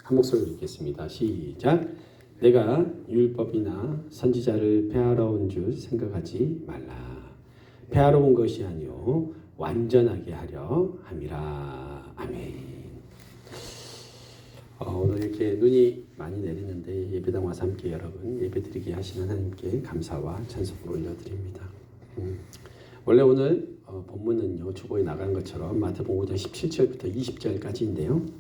한 목소리로 읽겠습니다. 시작. 내가 율법이나 선지자를 폐하러 온 줄 생각하지 말라. 폐하러 온 것이 아니요 완전하게 하려 함이라. 아멘. 오늘 이렇게 눈이 많이 내리는데 예배당 와서 함께 여러분 예배드리게 하시는 하나님께 감사와 찬송을 올려드립니다. 원래 오늘 본문은요 주보에 나간 것처럼 마태복음 5장 17절부터 20절까지인데요.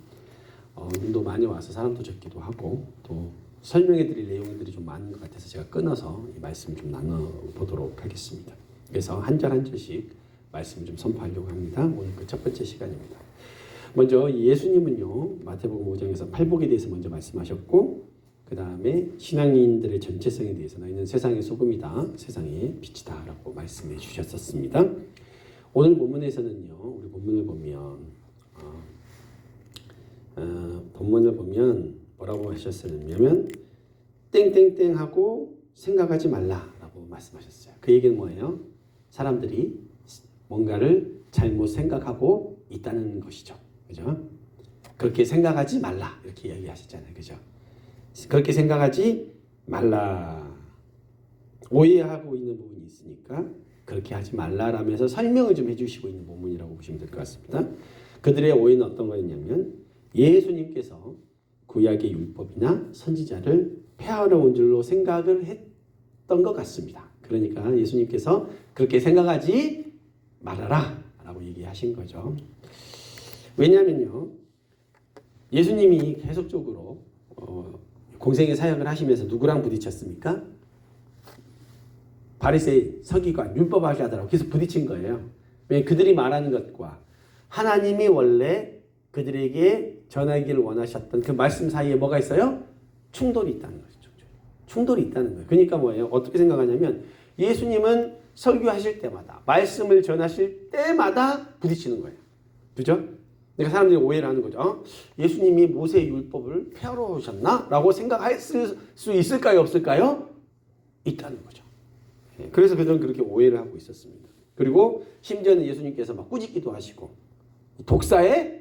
눈도 많이 와서 사람도 적기도 하고 또 설명해드릴 내용들이 좀 많은 것 같아서 제가 끊어서 이 말씀 좀 나눠보도록 하겠습니다. 그래서 한 절 한 절씩 말씀을 좀 선포하려고 합니다. 오늘 그 첫 번째 시간입니다. 먼저 예수님은요 마태복음 5장에서 팔복에 대해서 먼저 말씀하셨고 그 다음에 신앙인들의 전체성에 대해서 너희는 세상의 소금이다, 세상의 빛이다 라고 말씀해 주셨었습니다. 오늘 본문에서는요 우리 본문을 보면 뭐라고 하셨냐면 땡땡땡 하고 생각하지 말라라고 말씀하셨어요. 그 얘기는 뭐예요? 사람들이 뭔가를 잘못 생각하고 있다는 것이죠. 그죠? 그렇게 생각하지 말라 이렇게 이야기하셨잖아요. 그죠? 그렇게 생각하지 말라. 오해하고 있는 부분이 있으니까 그렇게 하지 말라라면서 설명을 좀 해주시고 있는 본문이라고 보시면 될 것 같습니다. 그들의 오해는 어떤 거였냐면 예수님께서 구약의 율법이나 선지자를 폐하러 온 줄로 생각을 했던 것 같습니다. 그러니까 예수님께서 그렇게 생각하지 말아라 라고 얘기하신 거죠. 왜냐하면요 예수님이 계속적으로 공생의 사역을 하시면서 누구랑 부딪혔습니까? 바리새인, 서기관, 율법학자들하고 계속 부딪힌 거예요. 왜냐하면 그들이 말하는 것과 하나님이 원래 그들에게 전하기를 원하셨던 그 말씀 사이에 뭐가 있어요? 충돌이 있다는 거죠. 충돌이 있다는 거예요. 그러니까 뭐예요? 어떻게 생각하냐면 예수님은 설교하실 때마다 말씀을 전하실 때마다 부딪히는 거예요. 그죠? 그러니까 사람들이 오해를 하는 거죠. 예수님이 모세의 율법을 폐하러 오셨나? 라고 생각할 수 있을까요? 없을까요? 있다는 거죠. 그래서 그들은 그렇게 오해를 하고 있었습니다. 그리고 심지어는 예수님께서 막 꾸짖기도 하시고 독사의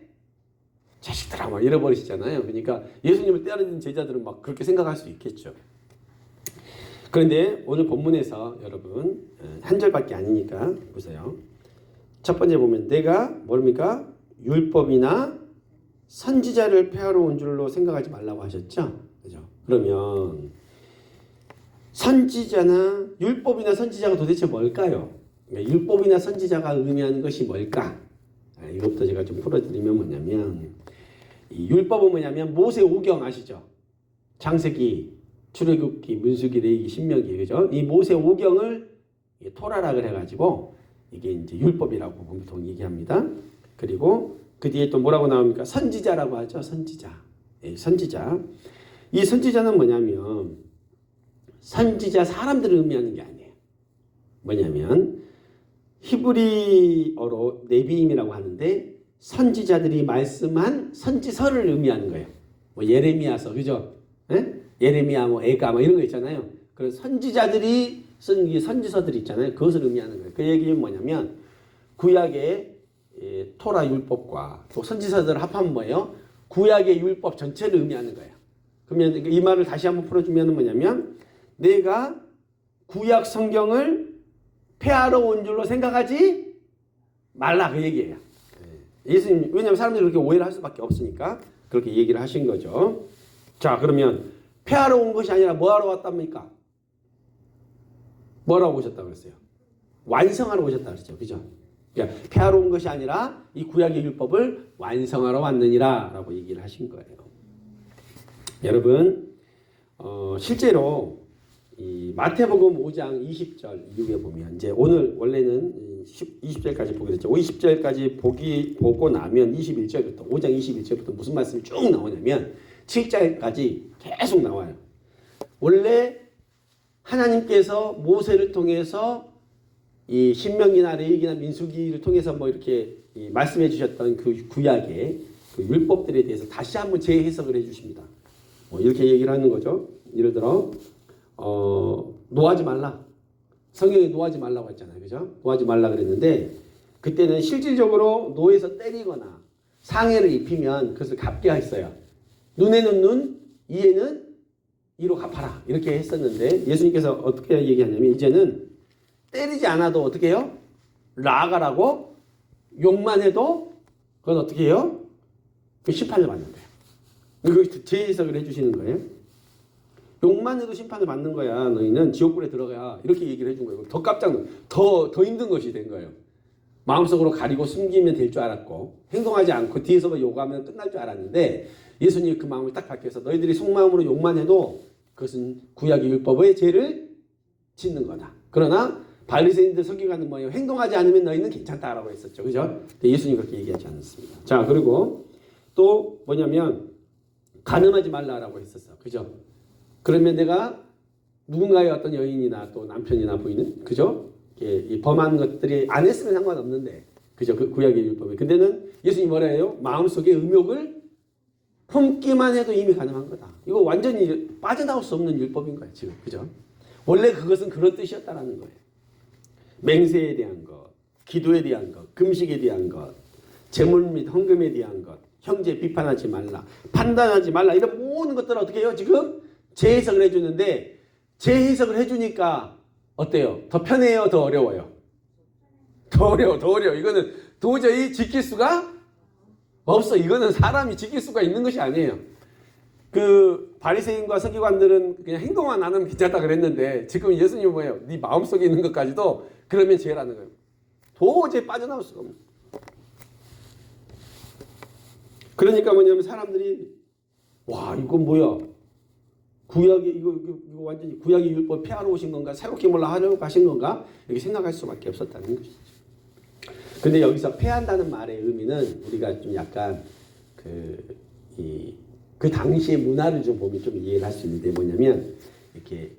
자식들아 막 잃어버리시잖아요. 그러니까 예수님을 따르는 제자들은 막 그렇게 생각할 수 있겠죠. 그런데 오늘 본문에서 여러분 한 절밖에 아니니까 보세요. 첫 번째 보면 내가 뭡니까? 율법이나 선지자를 폐하러 온 줄로 생각하지 말라고 하셨죠. 그죠? 그러면 선지자나 율법이나 선지자가 도대체 뭘까요? 그러니까 율법이나 선지자가 의미하는 것이 뭘까? 이것부터 제가 좀 풀어드리면 뭐냐면 이 율법은 뭐냐면 모세 오경 아시죠? 창세기, 출애굽기, 문수기, 레위기, 신명기 그죠? 이 모세 오경을 토라라 그래가지고 이게 이제 율법이라고 보통 얘기합니다. 그리고 그 뒤에 또 뭐라고 나옵니까? 선지자라고 하죠. 선지자. 선지자. 이 선지자는 뭐냐면 선지자 사람들을 의미하는 게 아니에요. 뭐냐면 히브리어로 네비임이라고 하는데 선지자들이 말씀한 선지서를 의미하는 거예요. 뭐 예레미야서 그죠? 예레미야 뭐 에가 뭐 이런 거 있잖아요. 그런 선지자들이 쓴 선지서들이 있잖아요. 그것을 의미하는 거예요. 그 얘기는 뭐냐면 구약의 토라 율법과 또 선지서들을 합하면 뭐예요? 구약의 율법 전체를 의미하는 거예요. 그러면 이 말을 다시 한번 풀어주면 뭐냐면 내가 구약 성경을 폐하러 온 줄로 생각하지 말라 그 얘기예요. 예수님 왜냐하면 사람들이 그렇게 오해를 할 수밖에 없으니까 그렇게 얘기를 하신 거죠. 자 그러면 폐하러 온 것이 아니라 뭐하러 왔답니까? 뭐라고 오셨다고 그랬어요? 완성하러 오셨다고 그랬죠. 그죠? 그러니까 폐하러 온 것이 아니라 이 구약의 율법을 완성하러 왔느니라 라고 얘기를 하신 거예요. 여러분 실제로 이 마태복음 5장 20절 이후에 보면 이제 오늘 원래는 20절까지 보게 됐죠. 20절까지 보고 나면 21절부터 5장 21절부터 무슨 말씀이 쭉 나오냐면 7절까지 계속 나와요. 원래 하나님께서 모세를 통해서 이 신명기나 레위기나 민수기를 통해서 뭐 이렇게 말씀해 주셨던 그 구약의 그 율법들에 대해서 다시 한번 재해석을 해 주십니다. 이렇게 얘기를 하는 거죠. 예를 들어 노하지 말라. 성경에 노하지 말라고 했잖아요. 그죠? 노하지 말라 그랬는데 그때는 실질적으로 노에서 때리거나 상해를 입히면 그것을 갚게 했어요. 눈에는 눈, 이에는 이로 갚아라. 이렇게 했었는데 예수님께서 어떻게 얘기하냐면 이제는 때리지 않아도 어떻게 해요? 나아가라고 욕만 해도 그건 어떻게 해요? 그 심판을 받는 거예요. 이거 재해석을 해주시는 거예요. 욕만 해도 심판을 받는 거야. 너희는 지옥불에 들어가야. 이렇게 얘기를 해준 거예요. 더 깜짝 놀라. 더 힘든 것이 된 거예요. 마음속으로 가리고 숨기면 될 줄 알았고 행동하지 않고 뒤에서 욕하면 끝날 줄 알았는데 예수님이 그 마음을 딱 바뀌어서 너희들이 속마음으로 욕만 해도 그것은 구약의 율법의 죄를 짓는 거다. 그러나 바리새인들 서기관은 뭐예요? 행동하지 않으면 너희는 괜찮다라고 했었죠. 그죠? 예수님이 그렇게 얘기하지 않았습니다. 자, 그리고 또 뭐냐면 간음하지 말라라고 했었어. 그죠? 그러면 내가 누군가의 어떤 여인이나 또 남편이나 부인은 그죠? 이 범한 것들이 안 했으면 상관없는데 그죠? 그 구약의 율법에. 근데는 예수님이 뭐라 해요? 마음속에 음욕을 품기만 해도 이미 가능한 거다. 이거 완전히 빠져나올 수 없는 율법인 거예요. 지금. 그죠? 원래 그것은 그런 뜻이었다라는 거예요. 맹세에 대한 것, 기도에 대한 것, 금식에 대한 것, 재물 및 헌금에 대한 것, 형제 비판하지 말라, 판단하지 말라 이런 모든 것들을 어떻게 해요? 지금 재해석을 해주는데 재해석을 해주니까 어때요? 더 편해요? 더 어려워요? 더 어려워. 이거는 도저히 지킬 수가 없어. 이거는 사람이 지킬 수가 있는 것이 아니에요. 그 바리새인과 서기관들은 그냥 행동만 안 하면 괜찮다 그랬는데 지금 예수님은 뭐예요? 네 마음속에 있는 것까지도 그러면 죄라는 거예요. 도저히 빠져나올 수가 없는. 그러니까 뭐냐면 사람들이 와 이건 뭐야? 구약이 이거 완전히 구약의 율법 폐하러 오신 건가? 새롭게 몰라 하려고 하신 건가? 이렇게 생각할 수밖에 없었다는 것이죠. 근데 여기서 폐한다는 말의 의미는 우리가 좀 약간 그 당시의 문화를 좀 보면 좀 이해를 할 수 있는데 뭐냐면 이렇게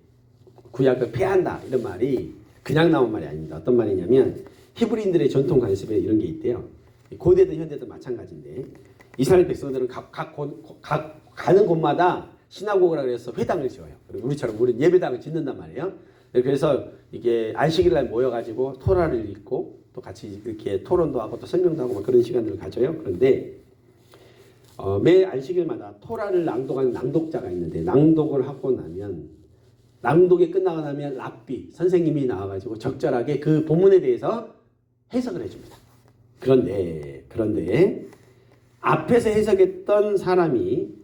구약을 폐한다 이런 말이 그냥 나온 말이 아닙니다. 어떤 말이냐면 히브리인들의 전통 관습에 이런 게 있대요. 고대든 현대든 마찬가지인데 이스라엘 백성들은 각 가는 곳마다 시나고그라 그래서 회당을 지어요. 그리고 우리처럼 우리는 예배당을 짓는단 말이에요. 그래서 이게 안식일날 모여가지고 토라를 읽고 또 같이 이렇게 토론도 하고 또 설명도 하고 막 그런 시간들을 가져요. 그런데 매 안식일마다 토라를 낭독하는 낭독자가 있는데 낭독을 하고 나면 낭독이 끝나고 나면 랍비 선생님이 나와가지고 적절하게 그 본문에 대해서 해석을 해줍니다. 그런데 앞에서 해석했던 사람이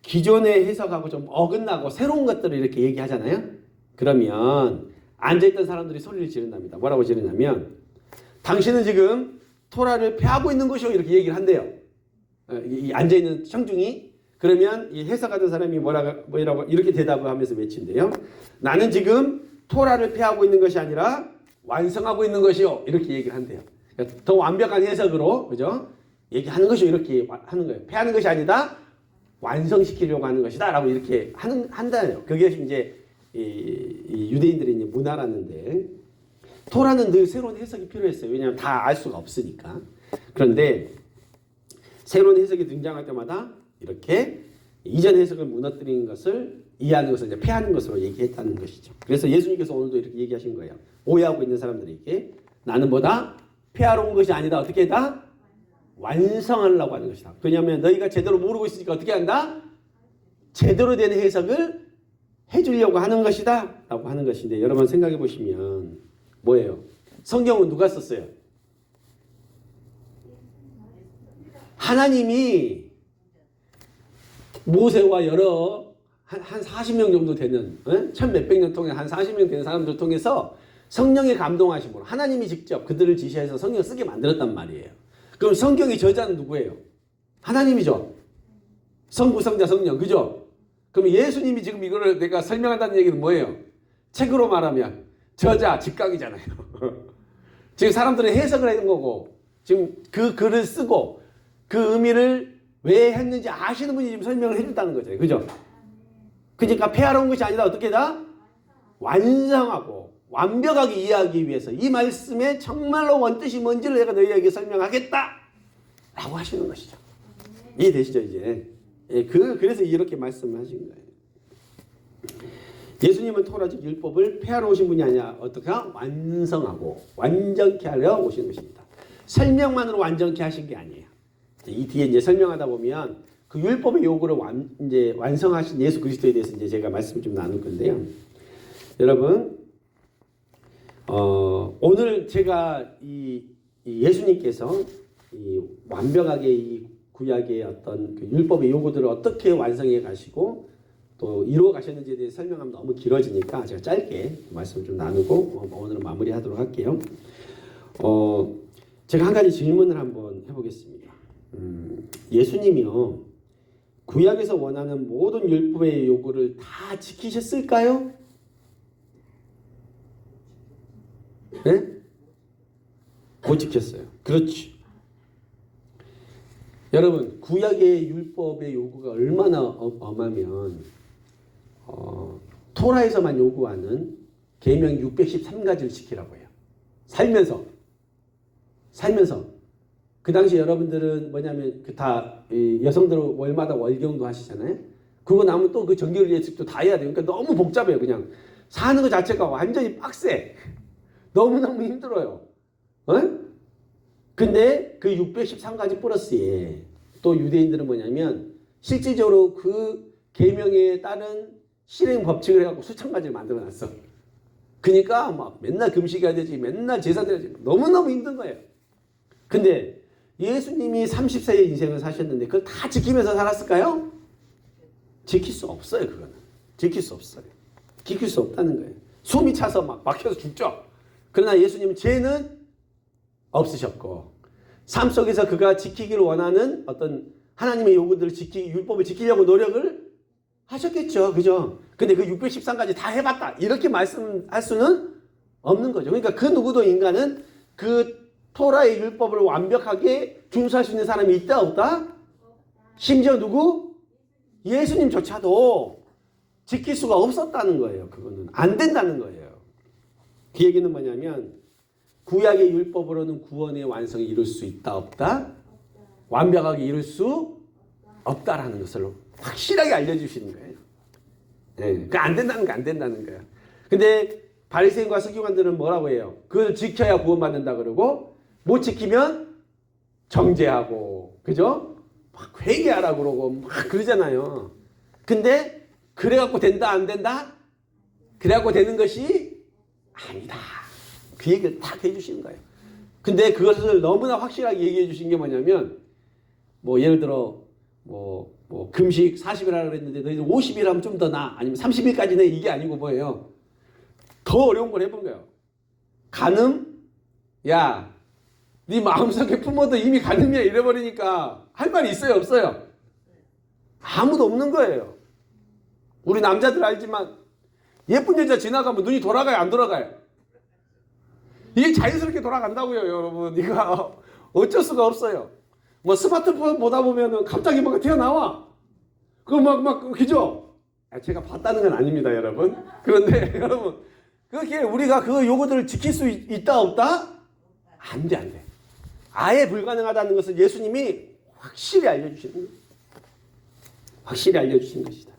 기존의 해석하고 좀 어긋나고 새로운 것들을 이렇게 얘기하잖아요. 그러면 앉아있던 사람들이 소리를 지른답니다. 뭐라고 지르냐면 당신은 지금 토라를 폐하고 있는 것이오 이렇게 얘기를 한대요. 이 앉아있는 청중이. 그러면 이 해석하던 사람이 뭐라고 이렇게 대답을 하면서 외친대요. 나는 지금 토라를 폐하고 있는 것이 아니라 완성하고 있는 것이요 이렇게 얘기를 한대요. 그러니까 더 완벽한 해석으로 그죠? 얘기하는 것이요 이렇게 하는 거예요. 폐하는 것이 아니다. 완성시키려고 하는 것이다 라고 이렇게 한다요. 그게 이제 이 유대인들의 이제 문화라는데 토라는 늘 새로운 해석이 필요했어요. 왜냐하면 다 알 수가 없으니까. 그런데 새로운 해석이 등장할 때마다 이렇게 이전 해석을 무너뜨리는 것을 이해하는 것을 이제 폐하는 것으로 얘기했다는 것이죠. 그래서 예수님께서 오늘도 이렇게 얘기하신 거예요. 오해하고 있는 사람들에게 나는 뭐다? 폐하러 온 것이 아니다. 어떻게 했다? 완성하려고 하는 것이다. 왜냐하면 너희가 제대로 모르고 있으니까 어떻게 한다? 제대로 된 해석을 해주려고 하는 것이다 라고 하는 것인데 여러분 생각해 보시면 뭐예요? 성경은 누가 썼어요? 하나님이 모세와 여러 한 40명 정도 되는 1000몇백 년 통해 한 40명 되는 사람들 통해서 성령의 감동하심으로 하나님이 직접 그들을 지시해서 성경을 쓰게 만들었단 말이에요. 그럼 성경의 저자는 누구예요? 하나님이죠. 성부, 성자, 성령. 그죠? 그럼 예수님이 지금 이거를 내가 설명한다는 얘기는 뭐예요? 책으로 말하면 저자, 직각이잖아요. 지금 사람들은 해석을 하는 거고 지금 그 글을 쓰고 그 의미를 왜 했는지 아시는 분이 지금 설명을 해준다는 거죠. 그죠? 그러니까 폐하러 온 것이 아니라 어떻게 다 완성하고 완벽하게 이해하기 위해서 이 말씀의 정말로 원뜻이 뭔지를 내가 너희에게 설명하겠다 라고 하시는 것이죠. 이해되시죠 이제? 그래서 이렇게 말씀을 하신 거예요. 예수님은 토라직 율법을 폐하러 오신 분이 아니라 어떻게 완성하고 완전케 하려 오신 것입니다. 설명만으로 완전케 하신 게 아니에요. 이 뒤에 이제 설명하다 보면 그 율법의 요구를 이제 완성하신 예수 그리스도에 대해서 이제 제가 말씀을 좀 나눌 건데요. 여러분, 오늘 제가 이 예수님께서 이 완벽하게 이 구약의 어떤 그 율법의 요구들을 어떻게 완성해 가시고 또 이루어 가셨는지에 대해 설명하면 너무 길어지니까 제가 짧게 말씀을 좀 나누고 오늘은 마무리하도록 할게요. 제가 한 가지 질문을 한번 해보겠습니다. 예수님이요, 구약에서 원하는 모든 율법의 요구를 다 지키셨을까요? 네? 못 지켰어요. 그렇지. 여러분, 구약의 율법의 요구가 얼마나 엄하면 토라에서만 요구하는 계명 613가지를 지키라고 해요. 살면서 그 당시 여러분들은 뭐냐면 다 여성들 월마다 월경도 하시잖아요. 그거 나면 또 그 정결 예식도 다 해야 돼요. 그러니까 너무 복잡해요. 그냥 사는 것 자체가 완전히 빡세. 너무너무 힘들어요. 근데 그 613가지 플러스에 또 유대인들은 뭐냐면 실질적으로 그 계명에 따른 실행 법칙을 해갖고 수천 가지를 만들어놨어. 그러니까 막 맨날 금식해야 되지, 맨날 제사 드려야 되지, 너무너무 힘든 거예요. 근데 예수님이 30세의 인생을 사셨는데 그걸 다 지키면서 살았을까요? 지킬 수 없어요. 그거는 지킬 수 없어요. 지킬 수 없다는 거예요. 숨이 차서 막 막혀서 죽죠. 그러나 예수님은 죄는 없으셨고 삶 속에서 그가 지키기를 원하는 어떤 하나님의 요구들을 율법을 지키려고 노력을 하셨겠죠. 그죠? 근데 그 613가지 다 해봤다 이렇게 말씀할 수는 없는 거죠. 그러니까 그 누구도 인간은 그 토라의 율법을 완벽하게 준수할 수 있는 사람이 있다 없다? 심지어 누구? 예수님조차도 지킬 수가 없었다는 거예요. 그거는 안 된다는 거예요. 그 얘기는 뭐냐면 구약의 율법으로는 구원의 완성이 이룰 수 있다 없다? 완벽하게 이룰 수 없다라는 것을 확실하게 알려주시는 거예요. 네, 그러니까 안 된다는 거 안 된다는 거예요. 근데 바리새인과 서기관들은 뭐라고 해요? 그걸 지켜야 구원받는다 그러고 못 지키면 정죄하고, 그죠? 막 회개하라 그러고 막 그러잖아요. 근데 그래갖고 된다 안 된다? 그래갖고 되는 것이 아니다. 그 얘기를 딱 해주시는 거예요. 근데 그것을 너무나 확실하게 얘기해 주신 게 뭐냐면 뭐 예를 들어 뭐 금식 40일 하라고 했는데 너희들 50일 하면 좀 더 나아. 아니면 30일까지는 이게 아니고 뭐예요? 더 어려운 걸 해본 거예요. 간음? 야, 네 마음속에 품어도 이미 간음이야 이래버리니까 할 말이 있어요 없어요? 아무도 없는 거예요. 우리 남자들 알지만 예쁜 여자 지나가면 눈이 돌아가요 안 돌아가요? 이게 자연스럽게 돌아간다고요 여러분. 이거 어쩔 수가 없어요. 뭐 스마트폰 보다 보면은 갑자기 뭐가 튀어나와. 그거 막 그죠? 제가 봤다는 건 아닙니다 여러분. 그런데 여러분 그렇게 우리가 그 요구들을 지킬 수 있다 없다? 안 돼. 아예 불가능하다는 것을 예수님이 확실히 알려주시는 거예요. 확실히 알려주신 것이다.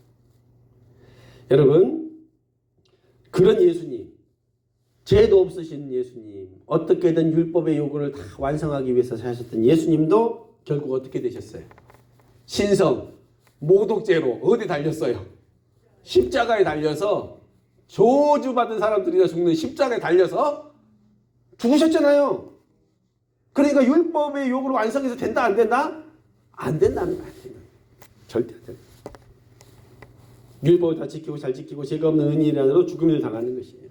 여러분, 그런 예수님, 죄도 없으신 예수님, 어떻게든 율법의 요구를 다 완성하기 위해서 사셨던 예수님도 결국 어떻게 되셨어요? 신성, 모독죄로 어디 달렸어요? 십자가에 달려서 저주받은 사람들이나 죽는 십자가에 달려서 죽으셨잖아요. 그러니까 율법의 요구를 완성해서 된다 안 된다? 안 된다는 거야. 절대 안 된다. 율법을 다 지키고 잘 지키고 죄가 없는 의인이라도 죽음을 당하는 것이에요.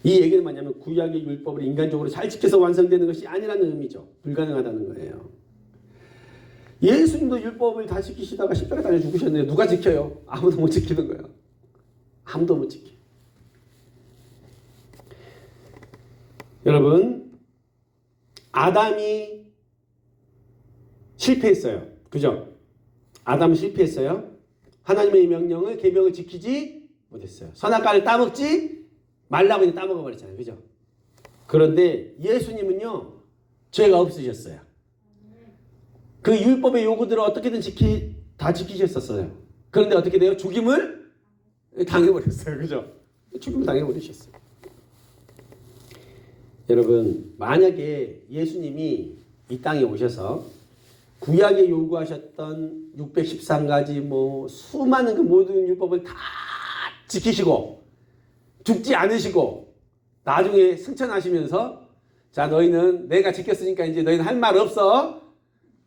이 얘기는 뭐냐면 구약의 율법을 인간적으로 잘 지켜서 완성되는 것이 아니라는 의미죠. 불가능하다는 거예요. 예수님도 율법을 다 지키시다가 십자가에 달려 죽으셨는데 누가 지켜요? 아무도 못 지키는 거예요. 아무도 못 지켜. 여러분, 아담이 실패했어요. 그죠? 아담은 실패했어요. 하나님의 명령을 계명을 지키지 못했어요. 선악과를 따먹지 말라고 이제 따먹어 버렸잖아요. 그죠? 그런데 예수님은요. 죄가 없으셨어요. 그 율법의 요구들을 어떻게든 다 지키셨었어요. 그런데 어떻게 돼요? 죽임을 당해버렸어요. 그죠? 죽임을 당해버리셨어요. 여러분, 만약에 예수님이 이 땅에 오셔서 구약에 요구하셨던 613가지 뭐 수많은 그 모든 율법을 다 지키시고 죽지 않으시고 나중에 승천하시면서 자 너희는 내가 지켰으니까 이제 너희는 할 말 없어.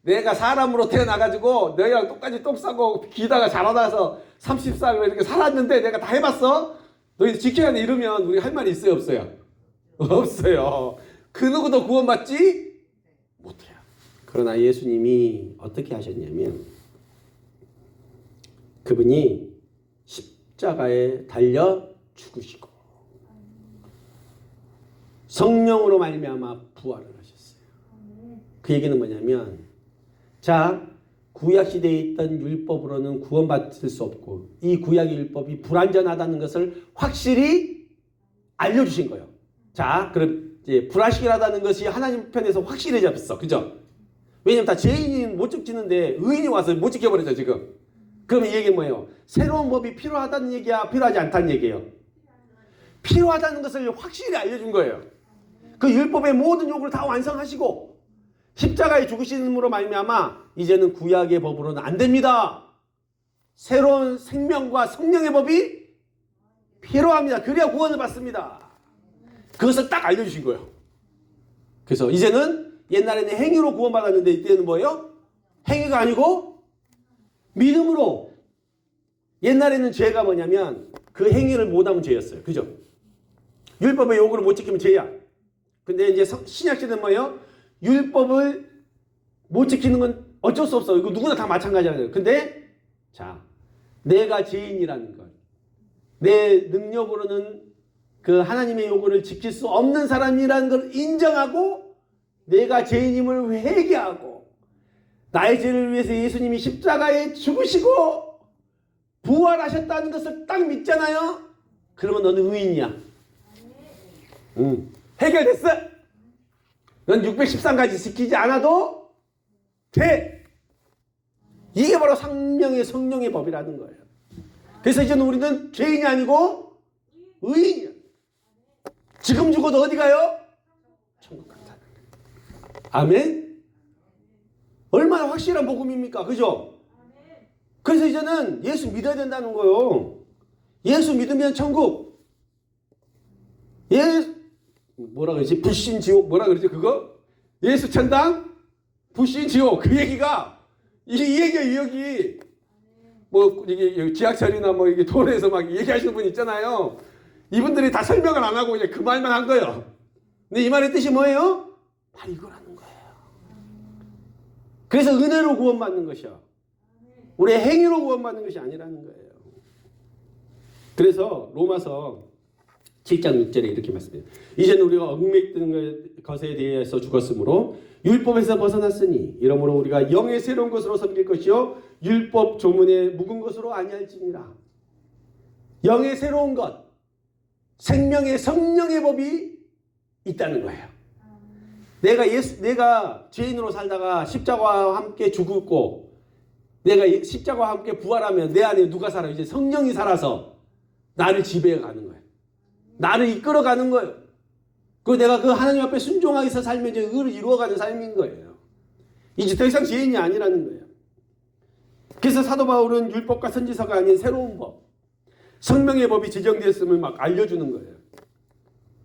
내가 사람으로 태어나가지고 너희랑 똑같이 똥 싸고 기다가 자라나서 30살 이렇게 살았는데 내가 다 해봤어. 너희 지켜야 돼 이러면 우리 할 말이 있어요 없어요? 없어요. 그 누구도 구원받지 못해요. 그러나 예수님이 어떻게 하셨냐면 그분이 십자가에 달려 죽으시고 성령으로 말미암아 부활을 하셨어요. 그 얘기는 뭐냐면 자 구약시대에 있던 율법으로는 구원받을 수 없고 이 구약의 율법이 불완전하다는 것을 확실히 알려주신 거예요. 자 그럼 이제 불확실하다는 것이 하나님 편에서 확실해졌어. 그죠? 왜냐면 다 죄인이 못 지키는데 의인이 와서 못 지켜버렸죠 지금. 그러면 이 얘기는 뭐예요? 새로운 법이 필요하다는 얘기야? 필요하지 않다는 얘기예요? 필요하다는 것을 확실히 알려준 거예요. 그 율법의 모든 요구를 다 완성하시고 십자가에 죽으심으로 말미암아 이제는 구약의 법으로는 안 됩니다. 새로운 생명과 성령의 법이 필요합니다. 그래야 구원을 받습니다. 그것을 딱 알려주신 거예요. 그래서 이제는 옛날에는 행위로 구원받았는데 이때는 뭐예요? 행위가 아니고 믿음으로. 옛날에는 죄가 뭐냐면 그 행위를 못하면 죄였어요. 그죠? 율법의 요구를 못 지키면 죄야. 근데 이제 신약시대는 뭐예요? 율법을 못 지키는 건 어쩔 수 없어. 이거 누구나 다 마찬가지잖아요. 근데 자, 내가 죄인이라는 것, 내 능력으로는 그 하나님의 요구를 지킬 수 없는 사람이라는 걸 인정하고 내가 죄인임을 회개하고 나의 죄를 위해서 예수님이 십자가에 죽으시고 부활하셨다는 것을 딱 믿잖아요. 그러면 너는 의인이야. 해결됐어. 넌 613가지 지키지 않아도 돼. 이게 바로 성령의 법이라는 거예요. 그래서 이제는 우리는 죄인이 아니고 의인이야. 지금 죽어도 어디 가요? 천국 간다는 거예요. 아멘? 얼마나 확실한 복음입니까? 그죠? 그래서 이제는 예수 믿어야 된다는 거예요. 예수 믿으면 천국. 뭐라 그러지? 불신 지옥 뭐라 그러지 그거? 예수 천당 불신 지옥 그 얘기가 이 얘기야 이 얘기. 뭐 이게 지하철이나 뭐 이게 도로에서 막 얘기하시는 분 있잖아요. 이분들이 다 설명을 안 하고 이제 그 말만 한 거예요. 근데 이 말의 뜻이 뭐예요? 바로 이거라는 거예요. 그래서 은혜로 구원받는 것이야. 우리의 행위로 구원받는 것이 아니라는 거예요. 그래서 로마서 7장 6절에 이렇게 말씀해요. 이제는 우리가 얽매이던 것에 대해서 죽었으므로 율법에서 벗어났으니 이러므로 우리가 영의 새로운 것으로 섬길 것이요 율법 조문의 묵은 것으로 아니할지니라. 영의 새로운 것, 생명의 성령의 법이 있다는 거예요. 내가 죄인으로 살다가 십자가와 함께 죽었고 내가 십자가와 함께 부활하면 내 안에 누가 살아요? 이제 성령이 살아서 나를 지배해 가는 거예요. 나를 이끌어가는 거예요. 그리고 내가 그 하나님 앞에 순종하게 해서 살면 이제 의를 이루어가는 삶인 거예요. 이제 더 이상 죄인이 아니라는 거예요. 그래서 사도 바울은 율법과 선지서가 아닌 새로운 법, 성령의 법이 제정되었음을 막 알려주는 거예요.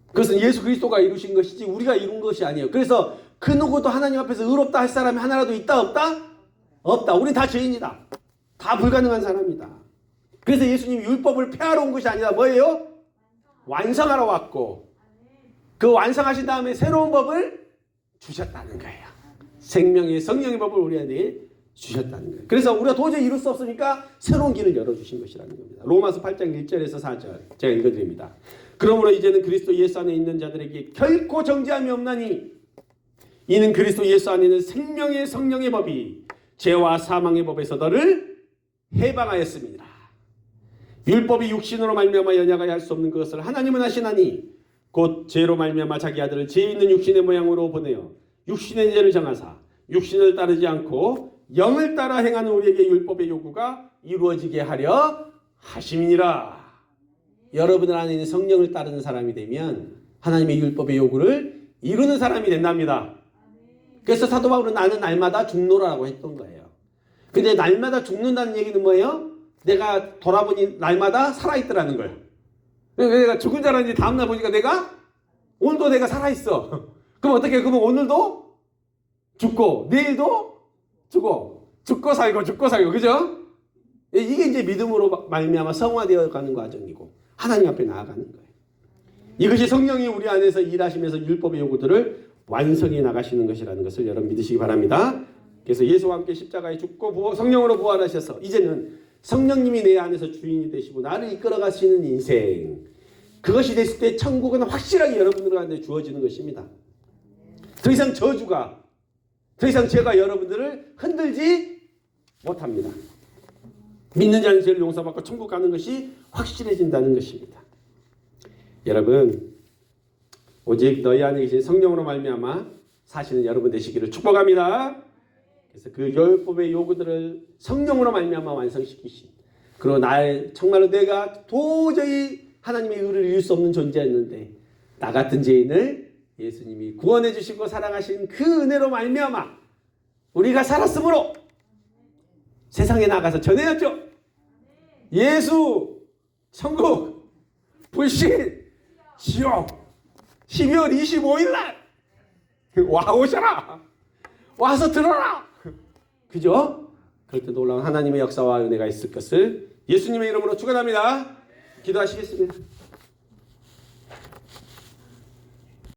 그것은 예수 그리스도가 이루신 것이지 우리가 이룬 것이 아니에요. 그래서 그 누구도 하나님 앞에서 의롭다 할 사람이 하나라도 있다 없다? 없다. 우린 다 죄인이다. 다 불가능한 사람이다. 그래서 예수님이 율법을 폐하러 온 것이 아니라 뭐예요? 완성하러 왔고 그 완성하신 다음에 새로운 법을 주셨다는 거예요. 생명의 성령의 법을 우리한테 주셨다는 거예요. 그래서 우리가 도저히 이룰 수 없으니까 새로운 길을 열어주신 것이라는 겁니다. 로마서 8장 1절에서 4절 제가 읽어드립니다. 그러므로 이제는 그리스도 예수 안에 있는 자들에게 결코 정죄함이 없나니 이는 그리스도 예수 안에 있는 생명의 성령의 법이 죄와 사망의 법에서 너를 해방하였습니다. 율법이 육신으로 말미암아 연약하여 할 수 없는 것을 하나님은 하시나니 곧 죄로 말미암아 자기 아들을 죄 있는 육신의 모양으로 보내어 육신의 죄를 정하사 육신을 따르지 않고 영을 따라 행하는 우리에게 율법의 요구가 이루어지게 하려 하심이니라. 여러분들 안에 있는 성령을 따르는 사람이 되면 하나님의 율법의 요구를 이루는 사람이 된답니다. 그래서 사도 바울은 나는 날마다 죽노라라고 했던 거예요. 근데 날마다 죽는다는 얘기는 뭐예요? 내가 돌아보니 날마다 살아있더라는 거예요. 내가 죽은 줄 알았는지 다음날 보니까 오늘도 내가 살아있어. 그럼 어떻게, 그러면 오늘도 죽고, 내일도 죽고 살고, 그죠? 이게 이제 믿음으로 말미암아 성화되어 가는 과정이고, 하나님 앞에 나아가는 거예요. 이것이 성령이 우리 안에서 일하시면서 율법의 요구들을 완성해 나가시는 것이라는 것을 여러분 믿으시기 바랍니다. 그래서 예수와 함께 십자가에 죽고 성령으로 부활하셔서 이제는 성령님이 내 안에서 주인이 되시고 나를 이끌어 가시는 인생, 그것이 됐을 때 천국은 확실하게 여러분들한테 주어지는 것입니다. 더 이상 저주가, 더 이상 죄가 여러분들을 흔들지 못합니다. 믿는 자는 죄를 용서받고 천국 가는 것이 확실해진다는 것입니다. 여러분, 오직 너희 안에 계신 성령으로 말미암아 사시는 여러분 되시기를 축복합니다. 그래서 그 율법의 요구들을 성령으로 말미암아 완성시키신, 그리고 정말로 내가 도저히 하나님의 의를 이룰 수 없는 존재였는데 나 같은 죄인을 예수님이 구원해 주시고 사랑하신 그 은혜로 말미암아 우리가 살았으므로 세상에 나가서 전해야죠. 예수, 천국, 불신, 지옥, 12월 25일 날 와 오셔라. 와서 들어라. 그죠? 그럴 때 놀라운 하나님의 역사와 은혜가 있을 것을 예수님의 이름으로 축원합니다. 기도하시겠습니다.